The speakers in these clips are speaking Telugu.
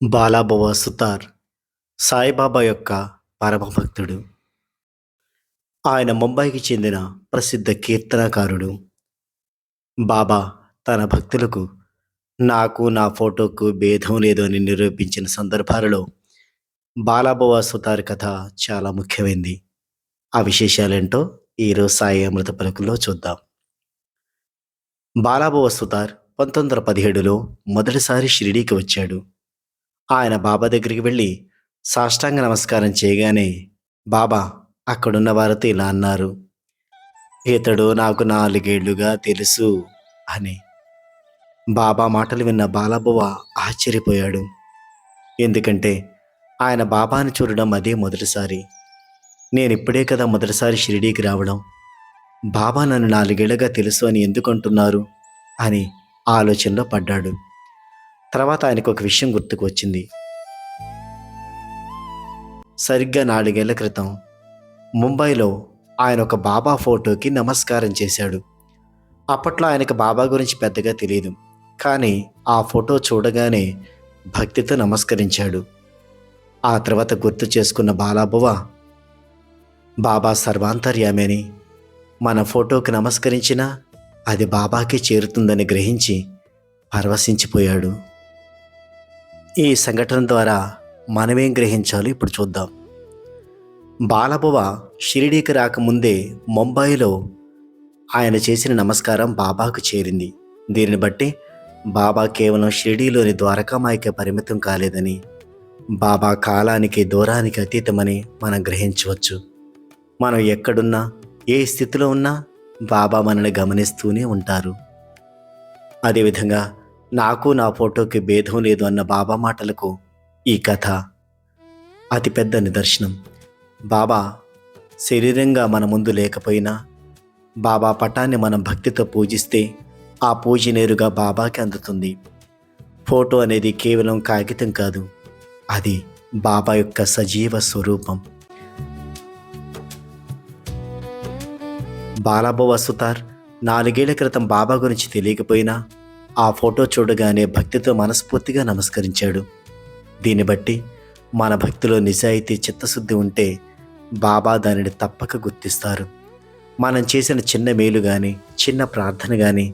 బాలాబువ సుతార్ సాయిబాబా యొక్క పరమభక్తుడు. ఆయన ముంబైకి చెందిన ప్రసిద్ధ కీర్తనకారుడు. బాబా తన భక్తులకు నాకు నా ఫోటోకు భేదం లేదు అని నిరూపించిన సందర్భాలలో బాలాబువ సుతార్ కథ చాలా ముఖ్యమైంది. ఆ విశేషాలేంటో ఈరోజు సాయి అమృత పలుకుల్లో చూద్దాం. బాలాబువ సుతార్ 1917లో మొదటిసారి షిరిడీకి వచ్చాడు. ఆయన బాబా దగ్గరికి వెళ్ళి సాష్టాంగ నమస్కారం చేయగానే బాబా అక్కడున్న వారితో ఇలా అన్నారు, ఇతడు నాకు 4 ఏళ్లుగా తెలుసు అని. బాబా మాటలు విన్న బాలాబువ ఆశ్చర్యపోయాడు. ఎందుకంటే ఆయన బాబాని చూడడం అదే మొదటిసారి. నేనిప్పుడే కదా మొదటిసారి షిరిడీకి రావడం, బాబా నన్ను 4 ఏళ్లుగా తెలుసు అని ఎందుకు అంటున్నారు అని ఆలోచనలో పడ్డాడు. తర్వాత ఆయనకు ఒక విషయం గుర్తుకు వచ్చింది. సరిగ్గా 4 ఏళ్ల క్రితం ముంబైలో ఆయన ఒక బాబా ఫోటోకి నమస్కారం చేశాడు. అప్పట్లో ఆయనకు బాబా గురించి పెద్దగా తెలియదు, కానీ ఆ ఫోటో చూడగానే భక్తితో నమస్కరించాడు. ఆ తర్వాత గుర్తు చేసుకున్న బాలాబువ, బాబా సర్వాంతర్యామి అని, మన ఫోటోకి నమస్కరించినా అది బాబాకి చేరుతుందని గ్రహించి పరవశించిపోయాడు. ఈ సంఘటన ద్వారా మనమేం గ్రహించాలో ఇప్పుడు చూద్దాం. బాలాబువ షిరిడీకి రాకముందే ముంబైలో ఆయన చేసిన నమస్కారం బాబాకు చేరింది. దీనిని బట్టి బాబా కేవలం షిరిడీలోని ద్వారకామాయికే పరిమితం కాలేదని, బాబా కాలానికి దూరానికి అతీతమని మనం గ్రహించవచ్చు. మనం ఎక్కడున్నా, ఏ స్థితిలో ఉన్నా బాబా మనల్ని గమనిస్తూనే ఉంటారు. అదేవిధంగా నాకు నా ఫోటోకి భేదం లేదు అన్న బాబా మాటలకు ఈ కథ అతిపెద్ద నిదర్శనం. బాబా శరీరంగా మన ముందు లేకపోయినా బాబా పటాన్ని మనం భక్తితో పూజిస్తే ఆ పూజ నేరుగా బాబాకి అందుతుంది. ఫోటో అనేది కేవలం కాగితం కాదు, అది బాబా యొక్క సజీవ స్వరూపం. బాలాబువ సుతార్ 4 ఏళ్ల క్రితం బాబా గురించి తెలియకపోయినా ఆ ఫోటో చూడగానే భక్తితో మనస్ఫూర్తిగా నమస్కరించాడు. దీన్ని బట్టి మన భక్తిలో నిజాయితీ, చిత్తశుద్ధి ఉంటే బాబా దానిని తప్పక గుర్తిస్తారు. మనం చేసిన చిన్న మేలు కానీ, చిన్న ప్రార్థన కానీ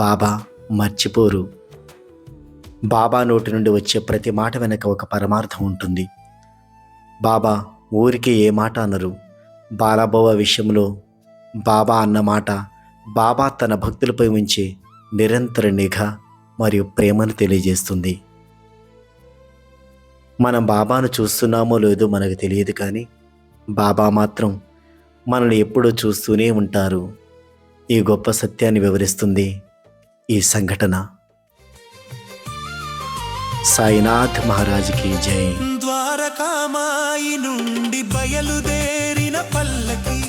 బాబా మర్చిపోరు. బాబా నోటి నుండి వచ్చే ప్రతి మాట వెనక ఒక పరమార్థం ఉంటుంది. బాబా ఊరికి ఏ మాట అనరు. బాలాబువ విషయంలో బాబా అన్న మాట బాబా తన భక్తులపై ఉంచే నిరంతర నిఘా మరియు ప్రేమను తెలియజేస్తుంది. మనం బాబాను చూస్తున్నామో లేదో మనకు తెలియదు, కానీ బాబా మాత్రం మనల్ని ఎప్పుడూ చూస్తూనే ఉంటారు. ఈ గొప్ప సత్యాన్ని వివరిస్తుంది ఈ సంఘటన. సాయినాథ్ మహారాజ్కి జై. ద్వారకామాయి నుండి బయలుదేరిన పల్లకి